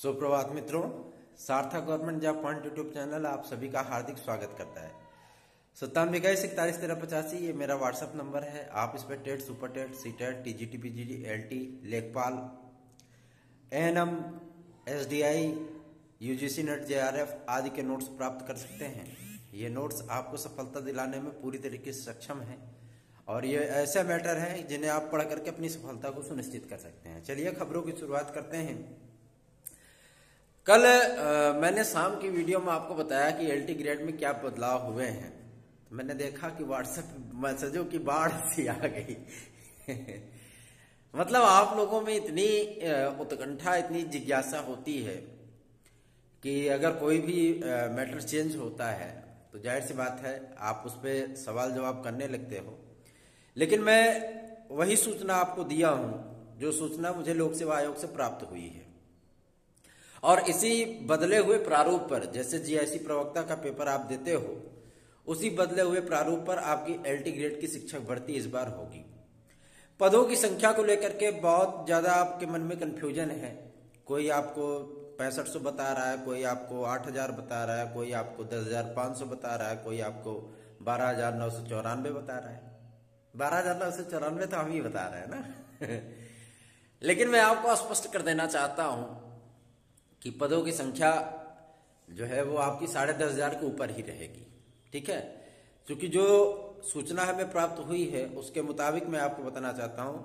सुप्रभात मित्रों, सार्थक government job point YouTube channel आप सभी का हार्दिक स्वागत करता है। 9721411385 ये मेरा व्हाट्सएप नंबर है। आप इस पर TET, super TET, C TET, TGT, PGT, LT, लेखपाल, ANM, SDI, UGC NET, JRF आदि के नोट्स प्राप्त कर सकते हैं। ये नोट्स आपको सफलता दिलाने में पूरी तरीके से सक्षम है और ये ऐसे मैटर हैं जिन्हें आप पढ़ करके अपनी सफलता को सुनिश्चित कर सकते हैं। चलिए खबरों की शुरुआत करते हैं। कल मैंने शाम की वीडियो में आपको बताया कि एलटी ग्रेड में क्या बदलाव हुए हैं। तो मैंने देखा कि व्हाट्सएप मैसेजों की बाढ़ सी आ गई मतलब आप लोगों में इतनी उत्कंठा, इतनी जिज्ञासा होती है कि अगर कोई भी मैटर चेंज होता है तो जाहिर सी बात है आप उस पर सवाल जवाब करने लगते हो। लेकिन मैं वही सूचना आपको दिया हूं जो सूचना मुझे लोक सेवा आयोग से प्राप्त हुई है और इसी बदले हुए प्रारूप पर, जैसे जीआईसी प्रवक्ता का पेपर आप देते हो, उसी बदले हुए प्रारूप पर आपकी एलटी ग्रेड की शिक्षक भर्ती इस बार होगी। पदों की संख्या को लेकर के बहुत ज्यादा आपके मन में कंफ्यूजन है। कोई आपको 6500 बता रहा है, कोई आपको 8000 बता रहा है, कोई आपको 10,500 बता रहा है, कोई आपको 12,994 बता रहा है। 12,994 तो हम ही बता रहे हैं ना लेकिन मैं आपको स्पष्ट कर देना चाहता हूं कि पदों की संख्या जो है वो आपकी 10,500 के ऊपर ही रहेगी। ठीक है, क्योंकि जो सूचना हमें प्राप्त हुई है उसके मुताबिक मैं आपको बताना चाहता हूं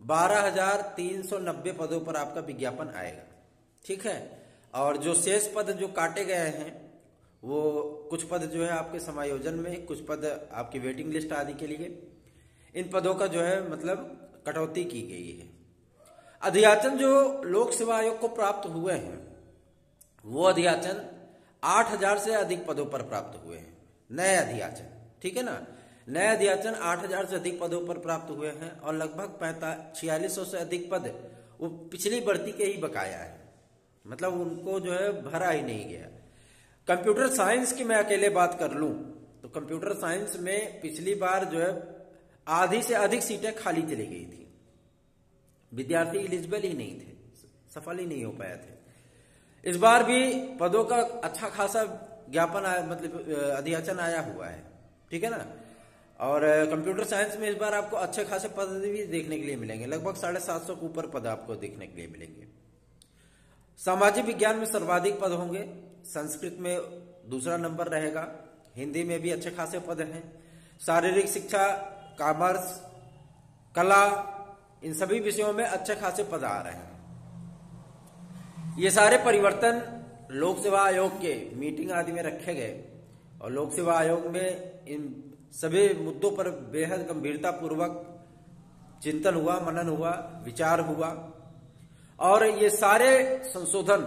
12,390 पदों पर आपका विज्ञापन आएगा। ठीक है, और जो शेष पद जो काटे गए हैं वो कुछ पद जो है आपके समायोजन में, कुछ पद आपकी वेटिंग लिस्ट आदि के लिए, इन पदों का जो है मतलब कटौती की गई है। अध्याचन जो लोक सेवा आयोग को प्राप्त हुए हैं वो अध्याचन 8,000 से अधिक पदों पर प्राप्त हुए हैं। नए अध्याचन, ठीक है ना, नए अध्याचन 8,000 से अधिक पदों पर प्राप्त हुए हैं और लगभग 4600 से अधिक पद वो पिछली भर्ती के ही बकाया है, मतलब उनको जो है भरा ही नहीं गया। कंप्यूटर साइंस की मैं अकेले बात कर लूं तो कंप्यूटर साइंस में पिछली बार जो है आधी से अधिक सीटें खाली चली गई थी, विद्यार्थी एलिजिबल ही नहीं थे, सफल ही नहीं हो पाए थे। इस बार भी पदों का अच्छा खासा ज्ञापन आया, मतलब अध्याचन आया हुआ है। ठीक है ना, और कंप्यूटर साइंस में इस बार आपको अच्छे खासे पद भी देखने के लिए मिलेंगे, लगभग 750 के ऊपर पद आपको देखने के लिए मिलेंगे। सामाजिक विज्ञान में सर्वाधिक पद होंगे, संस्कृत में दूसरा नंबर रहेगा, हिंदी में भी अच्छे खासे पद हैं, शारीरिक शिक्षा, कॉमर्स, कला, इन सभी विषयों में अच्छे खासे पद आ रहे हैं। ये सारे परिवर्तन लोक सेवा आयोग के मीटिंग आदि में रखे गए और लोक सेवा आयोग में इन सभी मुद्दों पर बेहद गंभीरता पूर्वक चिंतन हुआ, मनन हुआ, विचार हुआ और ये सारे संशोधन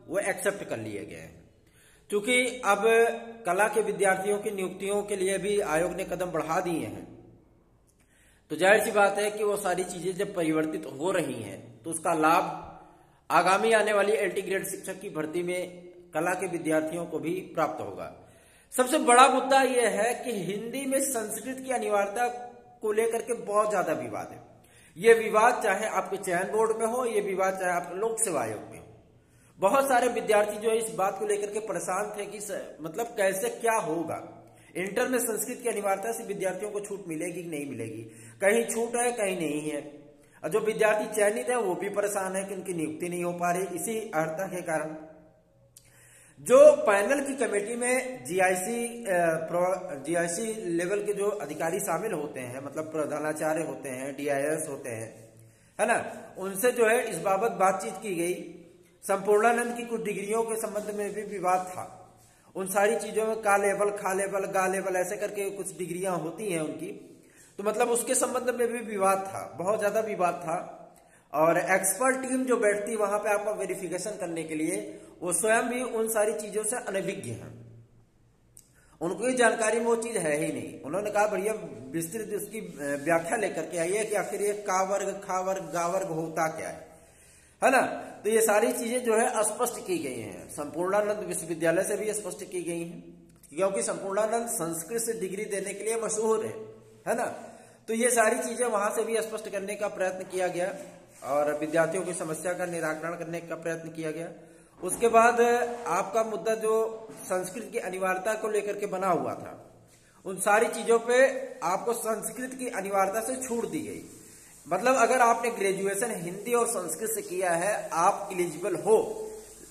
वो एक्सेप्ट कर लिए गए हैं। क्योंकि अब कला के विद्यार्थियों की नियुक्तियों के लिए भी आयोग ने कदम बढ़ा दिए हैं, तो जाहिर सी बात है कि वो सारी चीजें जब परिवर्तित हो रही हैं तो उसका लाभ आगामी आने वाली एलटी ग्रेड शिक्षक की भर्ती में कला के विद्यार्थियों को भी प्राप्त होगा। सबसे बड़ा मुद्दा यह है कि हिंदी में संस्कृत की अनिवार्यता को लेकर के बहुत ज्यादा विवाद है। ये विवाद चाहे आपके चयन बोर्ड में हो, ये विवाद चाहे आपके लोक सेवा आयोग में हो। बहुत सारे विद्यार्थी जो है इस बात को लेकर के परेशान थे कि मतलब कैसे क्या होगा, इंटर में संस्कृत की अनिवार्यता से विद्यार्थियों को छूट मिलेगी कि नहीं मिलेगी, कहीं छूट है कहीं नहीं है। और जो विद्यार्थी चयनित है वो भी परेशान है कि उनकी नियुक्ति नहीं हो पा रही। इसी अर्थता के कारण जो पैनल की कमेटी में जीआईसी लेवल के जो अधिकारी शामिल होते हैं, मतलब प्रधानाचार्य होते हैं, डीआईएस होते हैं, है ना, उनसे जो है इस बाबत बातचीत की गई। संपूर्णानंद की कुछ डिग्रियों के संबंध में भी विवाद था। उन सारी चीजों में का लेवल, खा लेवल, गा लेवल ऐसे करके कुछ डिग्रियां होती हैं उनकी, तो मतलब उसके संबंध में भी विवाद था, बहुत ज्यादा विवाद था। और एक्सपर्ट टीम जो बैठती वहां पे आपका वेरिफिकेशन करने के लिए, वो स्वयं भी उन सारी चीजों से अनभिज्ञ हैं, उनको ये जानकारी में वो चीज है ही नहीं। उन्होंने कहा बढ़िया विस्तृत उसकी व्याख्या लेकर के आइए कि आखिर ये का वर्ग, खा वर्ग, गा वर्ग होता क्या है ना। तो ये सारी चीजें जो है स्पष्ट की गई हैं, संपूर्णानंद विश्वविद्यालय से भी स्पष्ट की गई हैं, क्योंकि संपूर्णानंद संस्कृत से डिग्री देने के लिए मशहूर है ना। तो ये सारी चीजें वहां से भी स्पष्ट करने का प्रयत्न किया गया और विद्यार्थियों की समस्या का निराकरण करने का प्रयत्न किया गया। उसके बाद आपका मुद्दा जो संस्कृत की अनिवार्यता को लेकर के बना हुआ था, उन सारी चीजों पे आपको संस्कृत की अनिवार्यता से छूट दी गई। मतलब अगर आपने ग्रेजुएशन हिंदी और संस्कृत से किया है, आप एलिजिबल हो।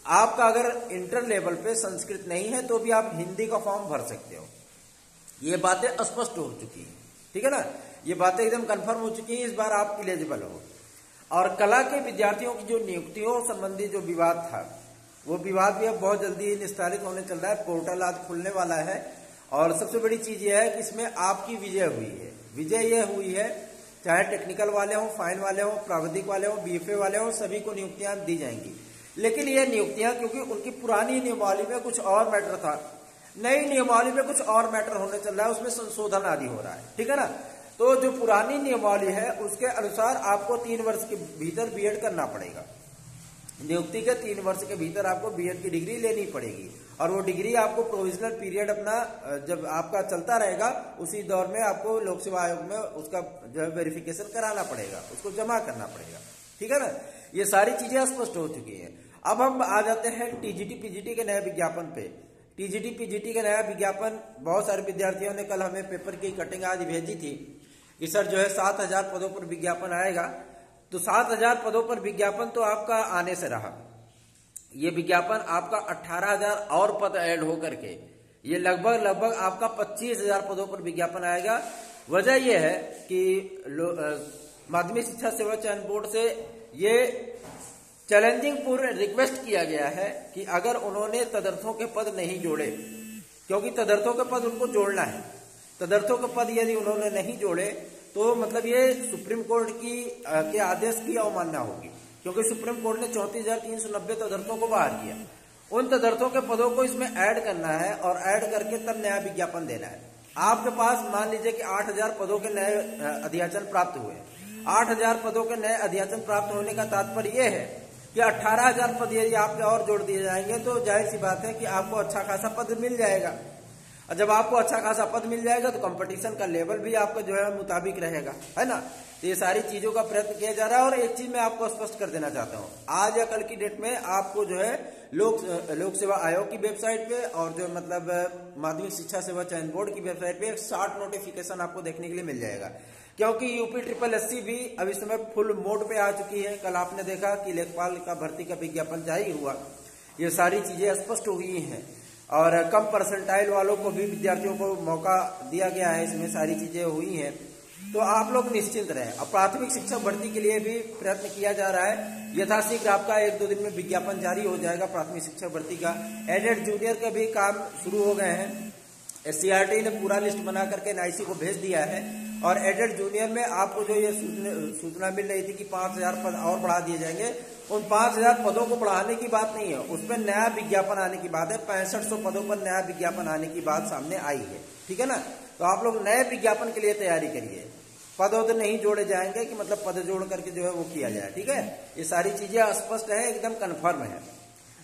आपका अगर इंटर लेवल पे संस्कृत नहीं है तो भी आप हिंदी का फॉर्म भर सकते हो। ये बातें स्पष्ट हो चुकी हैं, ठीक है ना, ये बातें एकदम कंफर्म हो चुकी हैं। इस बार आप एलिजिबल हो। और कला के विद्यार्थियों की जो नियुक्तियों संबंधी जो विवाद था, वो विवाद भी अब बहुत जल्दी निस्तारित होने चल रहा है। पोर्टल आज खुलने वाला है और सबसे बड़ी चीज यह है कि इसमें आपकी विजय हुई है। विजय यह हुई है, चाहे टेक्निकल वाले हों, फाइन वाले हों, प्राविधिक वाले हों, बीएफए वाले हों, सभी को नियुक्तियां दी जाएंगी। लेकिन ये नियुक्तियां क्योंकि उनकी पुरानी नियमावली में कुछ और मैटर था, नई नियमावली में कुछ और मैटर होने चल रहा है, उसमें संशोधन आदि हो रहा है, ठीक है ना। तो जो पुरानी नियमावली है उसके अनुसार आपको 3 वर्ष के भीतर बीएड करना पड़ेगा। नियुक्ति के 3 वर्ष के भीतर आपको बीएड की डिग्री लेनी पड़ेगी और वो डिग्री आपको प्रोविजनल पीरियड अपना जब आपका चलता रहेगा उसी दौर में आपको लोक सेवा आयोग में उसका जो है वेरिफिकेशन कराना पड़ेगा, उसको जमा करना पड़ेगा, ठीक है ना। ये सारी चीजें स्पष्ट हो चुकी हैं। अब हम आ जाते हैं टीजीटी पीजीटी के नए विज्ञापन पे। टीजीटी पीजीटी का नया विज्ञापन बहुत सारे विद्यार्थियों ने कल हमें पेपर की कटिंग आदि भेजी थी कि सर जो है 7000 पदों पर विज्ञापन आएगा। तो 7000 पदों पर विज्ञापन तो आपका आने से रहा, ये विज्ञापन आपका 18000 और पद ऐड होकर के ये लगभग आपका 25000 पदों पर विज्ञापन आएगा। वजह यह है कि माध्यमिक शिक्षा सेवा चयन बोर्ड से ये चैलेंजिंग पूर्ण रिक्वेस्ट किया गया है कि अगर उन्होंने तदर्थों के पद नहीं जोड़े, क्योंकि तदर्थों के पद उनको जोड़ना है, तदर्थों के पद यदि उन्होंने नहीं जोड़े तो मतलब ये सुप्रीम कोर्ट के आदेश की अवमानना होगी, क्योंकि सुप्रीम कोर्ट ने 34,390 तदर्थों को बाहर किया। उन तदर्थों के पदों को इसमें ऐड करना है और ऐड करके तब नया विज्ञापन देना है। आपके पास मान लीजिए कि 8000 पदों के नए अध्याचन प्राप्त हुए। 8000 पदों के नए अध्याचन प्राप्त होने का तात्पर्य यह है कि 18000 पद यदि आपके और जोड़ दिए जाएंगे तो जाहिर सी बात है कि आपको अच्छा खासा पद मिल जाएगा। और जब आपको अच्छा खासा पद मिल जाएगा तो कंपटीशन का लेवल भी आपका जो है मुताबिक रहेगा, है ना। तो ये सारी चीजों का प्रयत्न किया जा रहा है। और एक चीज मैं आपको स्पष्ट कर देना चाहता हूँ, आज या कल की डेट में आपको जो है लोक सेवा आयोग की वेबसाइट पे और जो मतलब माध्यमिक शिक्षा सेवा चयन बोर्ड की वेबसाइट पे एक शॉर्ट नोटिफिकेशन आपको देखने के लिए मिल जाएगा, क्योंकि यूपी SSSC भी अभी समय फुल मोड पे आ चुकी है। कल आपने देखा कि लेखपाल का भर्ती का विज्ञापन जारी हुआ। ये सारी चीजें स्पष्ट हो गई हैं और कम परसेंटाइल वालों को भी विद्यार्थियों को मौका दिया गया है, इसमें सारी चीजें हुई हैं। तो आप लोग निश्चिंत रहें। अब प्राथमिक शिक्षक भर्ती के लिए भी प्रयत्न किया जा रहा है। यथाशीघ्र आपका 1-2 दिन में विज्ञापन जारी हो जाएगा प्राथमिक शिक्षक भर्ती का। एडेड जूनियर के भी काम शुरू हो गए हैं। SCRT ने पूरा लिस्ट बना करके NIC को भेज दिया है और एडेड जूनियर में आपको जो ये सूचना मिल रही थी कि 5000 पद और बढ़ा दिए जाएंगे, उन 5000 पदों को बढ़ाने की बात नहीं है, उस पर नया विज्ञापन आने की बात है। 6500 पदों पर नया विज्ञापन आने की बात सामने आई है, ठीक है ना। तो आप लोग नए विज्ञापन के लिए तैयारी करिए। पद तो नहीं जोड़े जाएंगे कि मतलब पद जोड़ करके जो है वो किया जाए, ठीक है। ये सारी चीजें स्पष्ट है, एकदम कन्फर्म है।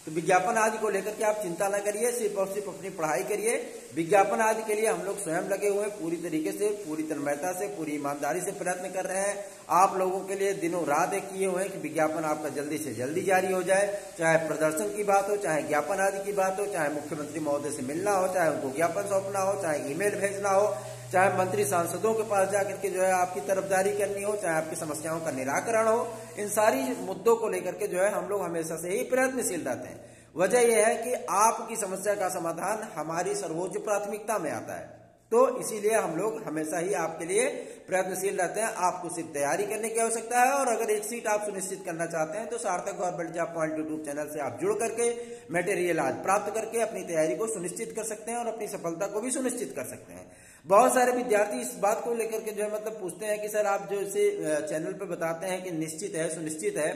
तो विज्ञापन आदि को लेकर के आप चिंता न करिए, सिर्फ और सिर्फ अपनी पढ़ाई करिए। विज्ञापन आदि के लिए हम लोग स्वयं लगे हुए हैं, पूरी तरीके से, पूरी तन्मयता से, पूरी ईमानदारी से प्रयत्न कर रहे हैं। आप लोगों के लिए दिनों रात एक किए हुए हैं कि विज्ञापन आपका जल्दी से जल्दी जारी हो जाए। चाहे प्रदर्शन की बात हो, चाहे ज्ञापन आदि की बात हो, चाहे मुख्यमंत्री महोदय से मिलना हो, चाहे उनको ज्ञापन सौंपना हो, चाहे ईमेल भेजना हो, चाहे मंत्री सांसदों के पास जाकर के जो है आपकी तरफदारी करनी हो, चाहे आपकी समस्याओं का निराकरण हो, इन सारी मुद्दों को लेकर के जो है हम लोग हमेशा से ही प्रयत्नशील रहते हैं। वजह यह है कि आपकी समस्या का समाधान हमारी सर्वोच्च प्राथमिकता में आता है। तो इसीलिए हम लोग हमेशा ही आपके लिए प्रयत्नशील रहते हैं। आपको सिर्फ तैयारी करने की आवश्यकता है और अगर एक सीट आप सुनिश्चित करना चाहते हैं तो सार्थक government job point YouTube channel से आप जुड़ करके मटेरियल आज प्राप्त करके अपनी तैयारी को सुनिश्चित कर सकते हैं और अपनी सफलता को भी सुनिश्चित कर सकते हैं। बहुत सारे विद्यार्थी इस बात को लेकर के जो है मतलब पूछते हैं कि सर आप जो इसे चैनल पे बताते हैं कि निश्चित है, सुनिश्चित है।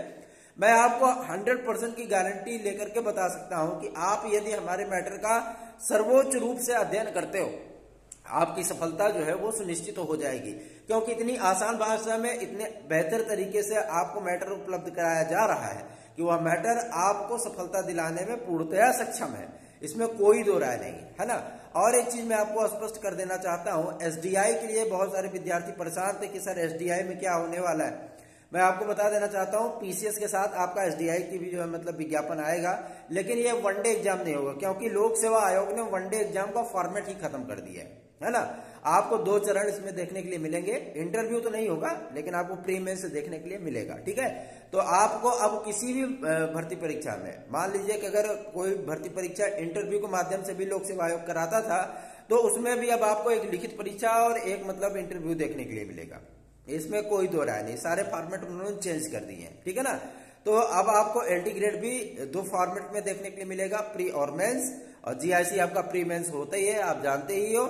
मैं आपको 100% की गारंटी लेकर के बता सकता हूं कि आप यदि हमारे मैटर का सर्वोच्च रूप से अध्ययन करते हो, आपकी सफलता जो है वो सुनिश्चित हो जाएगी, क्योंकि इतनी आसान भाषा में इतने बेहतर तरीके से आपको मैटर उपलब्ध कराया जा रहा है कि वह मैटर आपको सफलता दिलाने में पूर्णतया सक्षम है। इसमें कोई दो राय नहीं है ना। और एक चीज मैं आपको स्पष्ट कर देना चाहता हूं, SDI के लिए बहुत सारे विद्यार्थी परेशान थे कि सर SDI में क्या होने वाला है। मैं आपको बता देना चाहता हूं पीसीएस के साथ आपका एसडीआई की भी जो है मतलब विज्ञापन आएगा, लेकिन ये वनडे एग्जाम नहीं होगा, क्योंकि लोक सेवा आयोग ने वनडे एग्जाम का फॉर्मेट ही खत्म कर दिया है ना। आपको 2 चरण इसमें देखने के लिए मिलेंगे, इंटरव्यू तो नहीं होगा लेकिन आपको प्री मेंस से देखने के लिए मिलेगा, ठीक है। तो आपको अब किसी भी भर्ती परीक्षा में, मान लीजिए कि अगर कोई भर्ती परीक्षा इंटरव्यू के माध्यम से भी लोक सेवा आयोग कराता था, तो उसमें भी अब आपको एक लिखित परीक्षा और एक मतलब इंटरव्यू देखने के लिए मिलेगा। इसमें कोई दो राय नहीं, सारे फॉर्मेट उन्होंने चेंज कर दिए हैं, ठीक है ना। तो अब आपको एलटी ग्रेड भी 2 फॉर्मेट में देखने के लिए मिलेगा, प्री और मेंस, और जीआईसी आपका प्री मेंस होता ही है, आप जानते ही हो।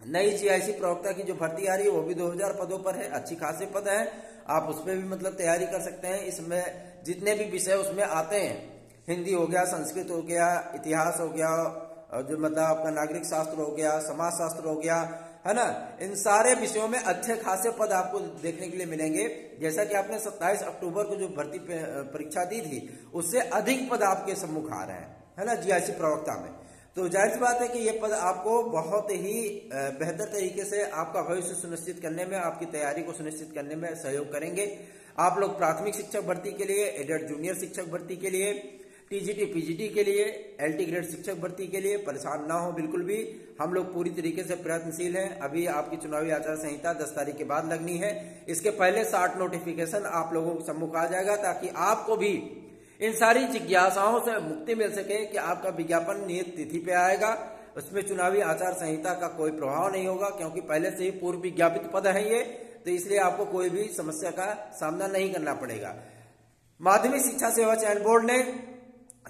नई जीआईसी प्रवक्ता की जो भर्ती आ रही है वो भी 2000 पदों पर है, अच्छी खासे पद है, आप उस पर भी मतलब तैयारी कर सकते हैं। इसमें जितने भी विषय उसमें आते हैं, हिंदी हो गया, संस्कृत हो गया, इतिहास हो गया, और जो मतलब आपका नागरिक शास्त्र हो गया, समाज शास्त्र हो गया, है ना, इन सारे विषयों में अच्छे खासे पद आपको देखने के लिए मिलेंगे। जैसा कि आपने 27 अक्टूबर को जो भर्ती परीक्षा दी थी, उससे अधिक पद आपके सम्मुख आ रहे हैं, है ना, जीआईसी प्रवक्ता में। तो जाहिर सी बात है कि ये पद आपको बहुत ही बेहतर तरीके से आपका भविष्य सुनिश्चित करने में, आपकी तैयारी को सुनिश्चित करने में सहयोग करेंगे। आप लोग प्राथमिक शिक्षक भर्ती के लिए, एडेड जूनियर शिक्षक भर्ती के लिए, टीजीटी पीजीटी के लिए, एलटी ग्रेड शिक्षक भर्ती के लिए परेशान ना हो बिल्कुल भी। हम लोग पूरी तरीके से प्रयत्नशील हैं। अभी आपकी चुनावी आचार संहिता 10 तारीख के बाद लगनी है, इसके पहले 60 नोटिफिकेशन आप लोगों के सम्मुख आ जाएगा, ताकि आपको भी इन सारी जिज्ञासाओं से मुक्ति मिल सके कि आपका विज्ञापन नियत तिथि पे आएगा, उसमें चुनावी आचार संहिता का कोई प्रभाव नहीं होगा, क्योंकि पहले से ही पूर्व विज्ञापित पद है ये, तो इसलिए आपको कोई भी समस्या का सामना नहीं करना पड़ेगा। माध्यमिक शिक्षा सेवा चयन बोर्ड ने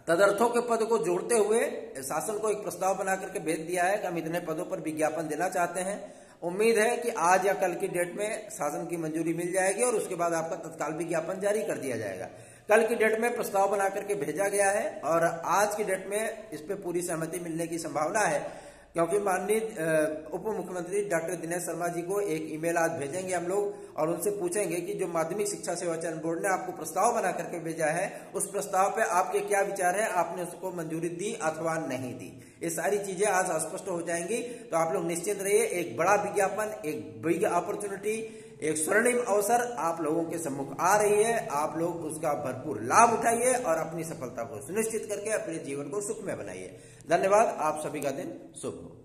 तदर्थों के पद को जोड़ते हुए शासन को एक प्रस्ताव बना करके भेज दिया है कि हम इतने पदों पर विज्ञापन देना चाहते हैं। उम्मीद है कि आज या कल की डेट में शासन की मंजूरी मिल जाएगी और उसके बाद आपका तत्काल विज्ञापन जारी कर दिया जाएगा। कल की डेट में प्रस्ताव बना करके भेजा गया है और आज की डेट में इस पे पूरी सहमति मिलने की संभावना है, क्योंकि माननीय उप मुख्यमंत्री डॉक्टर दिनेश शर्मा जी को एक ईमेल आज भेजेंगे हम लोग और उनसे पूछेंगे कि जो माध्यमिक शिक्षा सेवा चयन बोर्ड ने आपको प्रस्ताव बना करके भेजा है, उस प्रस्ताव पे आपके क्या विचार है, आपने उसको मंजूरी दी अथवा नहीं दी। ये सारी चीजें आज स्पष्ट हो जाएंगी। तो आप लोग निश्चिंत रहिए, एक बड़ा विज्ञापन, एक बिग अपॉर्चुनिटी, एक स्वर्णिम अवसर आप लोगों के सम्मुख आ रही है। आप लोग उसका भरपूर लाभ उठाइए और अपनी सफलता को सुनिश्चित करके अपने जीवन को सुखमय बनाइए। धन्यवाद। आप सभी का दिन शुभ हो।